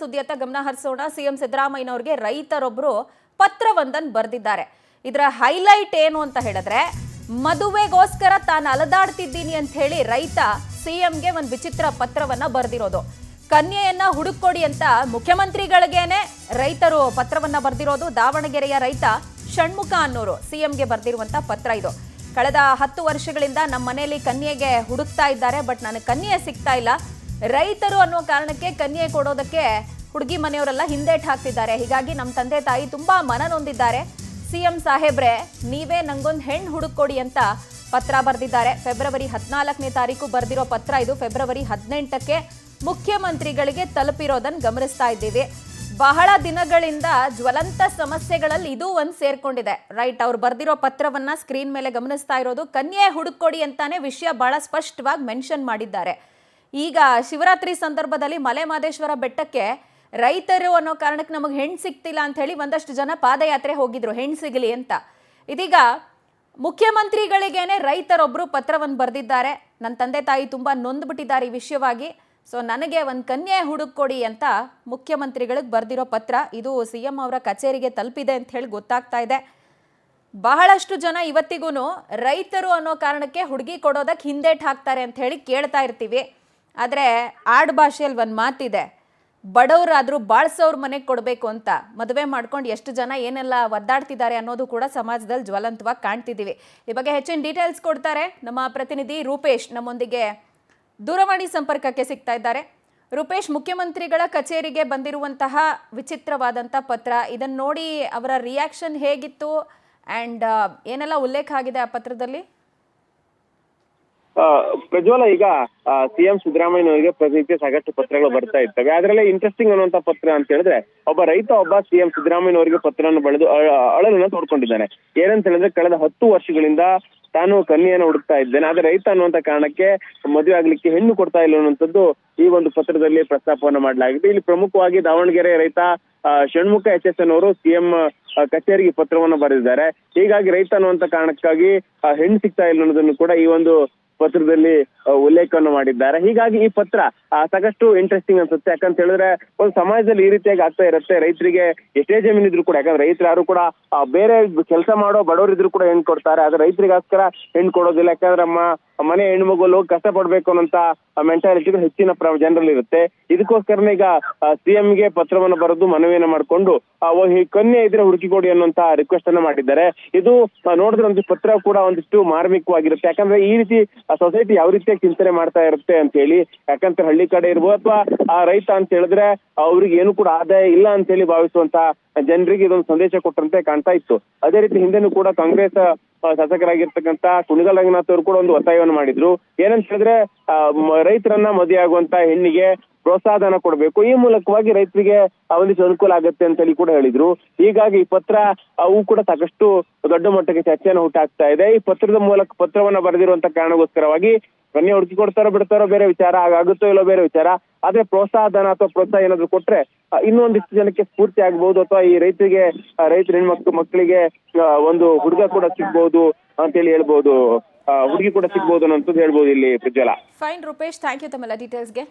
ಸುದ್ದಿಯತ್ತ ಗಮನ ಹರಿಸೋಣ. ಸಿಎಂ ಸಿದ್ದರಾಮಯ್ಯನವರಿಗೆ ರೈತರೊಬ್ಬರು ಪತ್ರವೊಂದನ್ನು ಬರೆದಿದ್ದಾರೆ. ಇದರ ಹೈಲೈಟ್ ಏನು ಅಂತ ಹೇಳಿದ್ರೆ, ಮದುವೆಗೋಸ್ಕರ ತಾನು ಅಲದಾಡ್ತಿದ್ದೀನಿ ಅಂತ ಹೇಳಿ ರೈತ ಸಿಎಂಗೆ ಒಂದು ವಿಚಿತ್ರ ಪತ್ರವನ್ನ ಬರೆದಿರೋದು. ಕನ್ಯೆಯನ್ನ ಹುಡುಕೊಡಿ ಅಂತ ಮುಖ್ಯಮಂತ್ರಿಗಳಿಗೇನೆ ರೈತರು ಪತ್ರವನ್ನ ಬರೆದಿರೋದು. ದಾವಣಗೆರೆಯ ರೈತ ಷಣ್ಮುಖ ಅನ್ನೋರು ಸಿಎಂಗೆ ಬರೆದಿರುವಂತ ಪತ್ರ ಇದು. ಕಳೆದ 10 ವರ್ಷಗಳಿಂದ ನಮ್ಮ ಮನೆಯಲ್ಲಿ ಕನ್ಯೆಗೆ ಹುಡುಕ್ತಾ ಇದ್ದಾರೆ, ಬಟ್ ನನಗೆ ಕನ್ಯೆ ಸಿಗ್ತಾ ಇಲ್ಲ. ರೈತರು ಅನ್ನೋ ಕಾರಣಕ್ಕೆ ಕನ್ಯೆ ಕೊಡೋದಕ್ಕೆ ಹುಡುಗಿ ಮನೆಯವರೆಲ್ಲ ಹಿಂದೇಟ್ ಹಾಕ್ತಿದ್ದಾರೆ. ಹೀಗಾಗಿ ನಮ್ಮ ತಂದೆ ತಾಯಿ ತುಂಬಾ ಮನನೊಂದಿದ್ದಾರೆ. ಸಿಎಂ ಸಾಹೇಬ್ರೆ, ನೀವೇ ನಂಗೊಂದು ಹೆಣ್ಣು ಹುಡುಕೊಡಿ ಅಂತ ಪತ್ರ ಬರೆದಿದ್ದಾರೆ. ಫೆಬ್ರವರಿ 14ನೇ ತಾರೀಕು ಬರೆದಿರೋ ಪತ್ರ ಇದು. ಫೆಬ್ರವರಿ 18ಕ್ಕೆ ಮುಖ್ಯಮಂತ್ರಿಗಳಿಗೆ ತಲುಪಿರೋದನ್ನು ಗಮನಿಸ್ತಾ ಇದ್ದೀವಿ. ಬಹಳ ದಿನಗಳಿಂದ ಜ್ವಲಂತ ಸಮಸ್ಯೆಗಳಲ್ಲಿ ಇದು ಒಂದು ಸೇರ್ಕೊಂಡಿದೆ. ರೈಟ್, ಅವ್ರು ಬರೆದಿರೋ ಪತ್ರವನ್ನ ಸ್ಕ್ರೀನ್ ಮೇಲೆ ಗಮನಿಸ್ತಾ ಇರೋದು. ಕನ್ಯೆ ಹುಡುಕೊಡಿ ಅಂತಾನೆ ವಿಷಯ ಬಹಳ ಸ್ಪಷ್ಟವಾಗಿ ಮೆನ್ಷನ್ ಮಾಡಿದ್ದಾರೆ. ಈಗ ಶಿವರಾತ್ರಿ ಸಂದರ್ಭದಲ್ಲಿ ಮಲೆ ಮಹದೇಶ್ವರ ಬೆಟ್ಟಕ್ಕೆ ರೈತರು ಅನ್ನೋ ಕಾರಣಕ್ಕೆ ನಮಗೆ ಹೆಣ್ಣು ಸಿಗ್ತಿಲ್ಲ ಅಂತ ಹೇಳಿ ಒಂದಷ್ಟು ಜನ ಪಾದಯಾತ್ರೆ ಹೋಗಿದ್ರು, ಹೆಣ್ಣು ಸಿಗಲಿ ಅಂತ. ಇದೀಗ ಮುಖ್ಯಮಂತ್ರಿಗಳಿಗೇನೆ ರೈತರೊಬ್ಬರು ಪತ್ರವನ್ನು ಬರೆದಿದ್ದಾರೆ. ನನ್ನ ತಂದೆ ತಾಯಿ ತುಂಬ ನೊಂದ್ಬಿಟ್ಟಿದ್ದಾರೆ ಈ ವಿಷಯವಾಗಿ, ಸೊ ನನಗೆ ಒಂದು ಕನ್ಯೆ ಹುಡುಕೊಡಿ ಅಂತ ಮುಖ್ಯಮಂತ್ರಿಗಳಿಗೆ ಬರೆದಿರೋ ಪತ್ರ ಇದು ಸಿಎಂ ಅವರ ಕಚೇರಿಗೆ ತಲುಪಿದೆ ಅಂತ ಹೇಳಿ ಗೊತ್ತಾಗ್ತಾ ಇದೆ. ಬಹಳಷ್ಟು ಜನ ಇವತ್ತಿಗೂ ರೈತರು ಅನ್ನೋ ಕಾರಣಕ್ಕೆ ಹುಡುಗಿ ಕೊಡೋದಕ್ಕೆ ಹಿಂದೇಟ್ ಹಾಕ್ತಾರೆ ಅಂತ ಹೇಳಿ ಕೇಳ್ತಾ ಇರ್ತೀವಿ. ಆದರೆ ಆಡ್ ಭಾಷೆಯಲ್ಲಿ ಒಂದು ಮಾತಿದೆ, ಬಡವರಾದರೂ ಬಾಳ್ಸೋರ್ ಮನೆಗೆ ಕೊಡಬೇಕು ಅಂತ. ಮದುವೆ ಮಾಡ್ಕೊಂಡು ಎಷ್ಟು ಜನ ಏನೆಲ್ಲ ಒದ್ದಾಡ್ತಿದ್ದಾರೆ ಅನ್ನೋದು ಕೂಡ ಸಮಾಜದಲ್ಲಿ ಜ್ವಲಂತವಾಗಿ ಕಾಣ್ತಿದ್ದೀವಿ. ಈ ಬಗ್ಗೆ ಹೆಚ್ಚಿನ ಡೀಟೇಲ್ಸ್ ಕೊಡ್ತಾರೆ ನಮ್ಮ ಪ್ರತಿನಿಧಿ ರೂಪೇಶ್. ನಮ್ಮೊಂದಿಗೆ ದೂರವಾಣಿ ಸಂಪರ್ಕಕ್ಕೆ ಸಿಗ್ತಾ ಇದ್ದಾರೆ. ರೂಪೇಶ್, ಮುಖ್ಯಮಂತ್ರಿಗಳ ಕಚೇರಿಗೆ ಬಂದಿರುವಂತಹ ವಿಚಿತ್ರವಾದಂಥ ಪತ್ರ, ಇದನ್ನು ನೋಡಿ ಅವರ ರಿಯಾಕ್ಷನ್ ಹೇಗಿತ್ತು ಆ್ಯಂಡ್ ಏನೆಲ್ಲ ಉಲ್ಲೇಖ ಆಗಿದೆ ಆ ಪತ್ರದಲ್ಲಿ? ಪ್ರಜ್ವಲ, ಈಗ ಸಿಎಂ ಸಿದ್ದರಾಮಯ್ಯನವರಿಗೆ ಪ್ರತಿನಿತ್ಯ ಸಾಕಷ್ಟು ಪತ್ರಗಳು ಬರ್ತಾ ಇರ್ತವೆ. ಅದರಲ್ಲೇ ಇಂಟ್ರೆಸ್ಟಿಂಗ್ ಅನ್ನುವಂತ ಪತ್ರ ಅಂತ ಹೇಳಿದ್ರೆ, ಒಬ್ಬ ರೈತ ಸಿಎಂ ಸಿದ್ದರಾಮಯ್ಯನವರಿಗೆ ಪತ್ರವನ್ನು ಬರೆದು ಅಳಲನ್ನ ತೋಡ್ಕೊಂಡಿದ್ದಾನೆ. ಏನಂತ ಹೇಳಿದ್ರೆ, ಕಳೆದ 10 ವರ್ಷಗಳಿಂದ ತಾನು ಕನ್ಯೆಯನ್ನು ಹುಡುಕ್ತಾ ಇದ್ದೇನೆ, ಆದ್ರೆ ರೈತ ಅನ್ನುವಂತ ಕಾರಣಕ್ಕೆ ಮದುವೆ ಆಗ್ಲಿಕ್ಕೆ ಹೆಣ್ಣು ಕೊಡ್ತಾ ಇಲ್ಲ ಅನ್ನುವಂಥದ್ದು ಈ ಒಂದು ಪತ್ರದಲ್ಲಿ ಪ್ರಸ್ತಾಪವನ್ನು ಮಾಡಲಾಗಿದೆ. ಇಲ್ಲಿ ಪ್ರಮುಖವಾಗಿ ದಾವಣಗೆರೆ ರೈತ ಷಣ್ಮುಖ HS ಅನ್ನೋರು ಸಿಎಂ ಕಚೇರಿಗೆ ಪತ್ರವನ್ನು ಬರೆದಿದ್ದಾರೆ. ಹೀಗಾಗಿ ರೈತ ಅನ್ನುವಂತ ಕಾರಣಕ್ಕಾಗಿ ಹೆಣ್ಣು ಸಿಗ್ತಾ ಇಲ್ಲ ಅನ್ನೋದನ್ನು ಕೂಡ ಈ ಒಂದು ಪತ್ರದಲ್ಲಿ ಉಲ್ಲೇಖವನ್ನು ಮಾಡಿದ್ದಾರೆ. ಹೀಗಾಗಿ ಈ ಪತ್ರ ಸಾಕಷ್ಟು ಇಂಟ್ರೆಸ್ಟಿಂಗ್ ಅನ್ಸುತ್ತೆ. ಯಾಕಂತ ಹೇಳಿದ್ರೆ, ಒಂದು ಸಮಾಜದಲ್ಲಿ ಈ ರೀತಿಯಾಗಿ ಆಗ್ತಾ ಇರುತ್ತೆ. ರೈತರಿಗೆ ಎಷ್ಟೇ ಜಮೀನಿದ್ರು ಕೂಡ, ಯಾಕಂದ್ರೆ ರೈತರು ಯಾರು ಕೂಡ ಬೇರೆ ಕೆಲಸ ಮಾಡೋ ಬಡವರಿದ್ರು ಕೂಡ ಹೆಣ್ಣು ಕೊಡ್ತಾರೆ, ಆದ್ರೆ ರೈತರಿಗೋಸ್ಕರ ಹೆಣ್ಣು ಕೊಡೋದಿಲ್ಲ. ಯಾಕಂದ್ರೆ ಮನೆ ಹೆಣ್ಣು ಮಗು ಕಷ್ಟ ಪಡ್ಬೇಕು ಅನ್ನೋಂತ ಮೆಂಟಾಲಿಟಿ ಹೆಚ್ಚಿನ ಜನರಲ್ಲಿ ಇರುತ್ತೆ. ಇದಕ್ಕೋಸ್ಕರನೇ ಈಗ ಸಿಎಂಗೆ ಪತ್ರವನ್ನು ಬರೆದು ಮನವಿಯನ್ನು ಮಾಡಿಕೊಂಡು ಕನ್ಯೆ ಇದ್ರೆ ಹುಡುಕಿ ಕೊಡಿ ಅನ್ನುವಂತ ರಿಕ್ವೆಸ್ಟ್ ಅನ್ನ ಮಾಡಿದ್ದಾರೆ. ಇದು ನೋಡಿದ್ರೆ ಒಂದು ಪತ್ರ ಕೂಡ ಒಂದಿಷ್ಟು ಮಾರ್ಮಿಕವಾಗಿರುತ್ತೆ. ಯಾಕಂದ್ರೆ ಈ ರೀತಿ ಸೊಸೈಟಿ ಯಾವ ರೀತಿಯಾಗಿ ಚಿಂತನೆ ಮಾಡ್ತಾ ಇರುತ್ತೆ ಅಂತ ಹೇಳಿ. ಯಾಕಂದ್ರೆ ಹಳ್ಳಿ ಕಡೆ ಇರ್ಬೋದು ಅಥವಾ ಆ ರೈತ ಅಂತ ಹೇಳಿದ್ರೆ ಅವ್ರಿಗೆ ಏನು ಕೂಡ ಆದಾಯ ಇಲ್ಲ ಅಂತ ಹೇಳಿ ಭಾವಿಸುವಂತ ಜನರಿಗೆ ಇದೊಂದು ಸಂದೇಶ ಕೊಟ್ಟಂತೆ ಕಾಣ್ತಾ ಇತ್ತು. ಅದೇ ರೀತಿ ಹಿಂದೆನೂ ಕೂಡ ಕಾಂಗ್ರೆಸ್ ಶಾಸಕರಾಗಿರ್ತಕ್ಕಂತ ಕುಣಿಗಲ್ ರಂಗನಾಥ್ ಅವರು ಕೂಡ ಒಂದು ಒತ್ತಾಯವನ್ನು ಮಾಡಿದ್ರು. ಏನಂತ ಹೇಳಿದ್ರೆ, ರೈತರನ್ನ ಮದುವೆ ಆಗುವಂತ ಹೆಣ್ಣಿಗೆ ಪ್ರೋತ್ಸಾಹನ ಕೊಡಬೇಕು, ಈ ಮೂಲಕವಾಗಿ ರೈತರಿಗೆ ಒಂದಿಷ್ಟು ಅನುಕೂಲ ಆಗುತ್ತೆ ಅಂತ ಹೇಳಿ ಕೂಡ ಹೇಳಿದ್ರು. ಹೀಗಾಗಿ ಈ ಪತ್ರ ಅವು ಕೂಡ ಸಾಕಷ್ಟು ದೊಡ್ಡ ಮಟ್ಟಕ್ಕೆ ಚರ್ಚೆಯನ್ನು ಹುಟ್ಟಾಗ್ತಾ ಇದೆ. ಈ ಪತ್ರದ ಮೂಲಕ ಪತ್ರವನ್ನ ಬರೆದಿರುವಂತ ಕಾರಣಕ್ಕೋಸ್ಕರವಾಗಿ ಕನ್ಯೆ ಹುಡುಕಿ ಕೊಡ್ತಾರೋ ಬಿಡ್ತಾರೋ ಬೇರೆ ವಿಚಾರ, ಆಗುತ್ತೋ ಇಲ್ಲೋ ಬೇರೆ ವಿಚಾರ, ಆದ್ರೆ ಪ್ರೋತ್ಸಾಹಧನ ಅಥವಾ ಪ್ರೋತ್ಸಾಹ ಏನಾದ್ರು ಕೊಟ್ರೆ ಇನ್ನೊಂದಿಷ್ಟು ಜನಕ್ಕೆ ಸ್ಫೂರ್ತಿ ಆಗ್ಬಹುದು, ಅಥವಾ ಈ ರೈತರ ಮಕ್ಕಳಿಗೆ ಒಂದು ಹುಡುಗ ಕೂಡ ಸಿಗ್ಬಹುದು ಅಂತ ಹೇಳಿ ಹೇಳ್ಬಹುದು, ಹುಡುಗಿ ಕೂಡ ಸಿಗ್ಬಹುದು ಅನ್ನೋದು ಹೇಳ್ಬಹುದು ಇಲ್ಲಿ ಪ್ರಜ್ವಲ. ಫೈನ್ ರೂಪೇಶ್, ಥ್ಯಾಂಕ್ ಯು ತಮ್ಮೆಲ್ಲ ಡೀಟೇಲ್ಸ್ಗೆ.